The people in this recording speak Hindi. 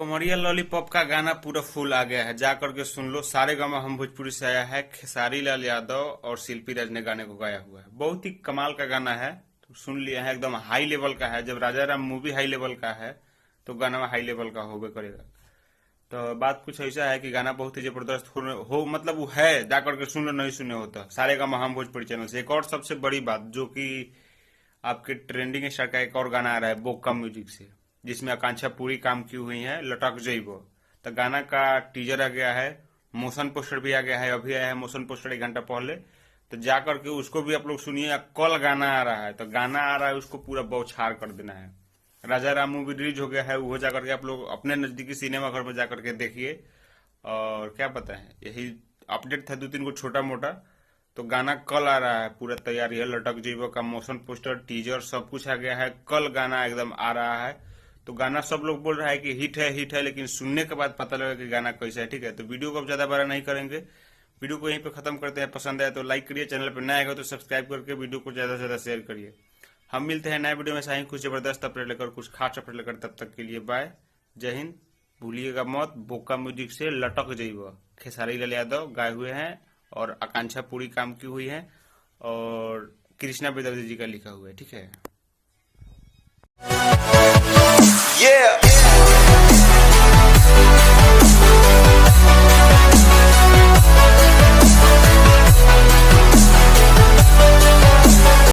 कमरिया लॉलीपॉप का गाना पूरा फुल आ गया है, जा करके सुन लो। सारे गामा हम भोजपुरी से आया है, खेसारी लाल यादव और शिल्पी राज ने गाने को गाया हुआ है। बहुत ही कमाल का गाना है, तो सुन लिया है। एकदम हाई लेवल का है। जब राजा राम मूवी हाई लेवल का है तो गाना हाई लेवल का होबे करेगा। तो बात कुछ ऐसा है कि गाना बहुत ही जबरदस्त हो मतलब वो है, जा करके सुन लो, नहीं सुने हो तो सारे गामा हम भोजपुरी चैनल से। एक और सबसे बड़ी बात जो कि आपके ट्रेंडिंग स्टार का एक और गाना आ रहा है बोका म्यूजिक से, जिसमें आकांक्षा पूरी काम की हुई है, लटक जइबो। तो गाना का टीजर आ गया है, मोशन पोस्टर भी आ गया है, अभी आया है मोशन पोस्टर 1 घंटा पहले। तो जा करके उसको भी आप लोग सुनिए। कल गाना आ रहा है, तो गाना आ रहा है उसको पूरा बौछार कर देना है। राजा राम मूवी रिलीज हो गया है, वो जाकर के आप लोग अपने नजदीकी सिनेमा घर में जाकर के देखिए। और क्या पता है, यही अपडेट था 2-3 को छोटा मोटा। तो गाना कल आ रहा है, पूरा तैयारी है। लटक जीवो का मोशन पोस्टर टीजर सब कुछ आ गया है, कल गाना एकदम आ रहा है। तो गाना सब लोग बोल रहा है कि हिट है, लेकिन सुनने के बाद पता लगा कि गाना कैसा है। ठीक है, तो वीडियो को अब ज्यादा बड़ा नहीं करेंगे, वीडियो को यहीं पे खत्म करते हैं। पसंद आए तो लाइक करिए, चैनल पर नया आएगा तो सब्सक्राइब करके वीडियो को ज्यादा से ज्यादा शेयर करिए। हम मिलते हैं नए वीडियो में, साहीं कुछ जबरदस्त अपडेट लेकर, कुछ खास अपडेट लेकर। तब तक के लिए बाय, जय हिंद। भूलिएगा मत, बोका म्यूजिक से लटक जइबो खेसारी लाल यादव गाए हुए हैं, और आकांक्षा पूरी काम की हुई है, और कृष्णा बेदर्जी जी का लिखा हुआ है। ठीक है। Yeah.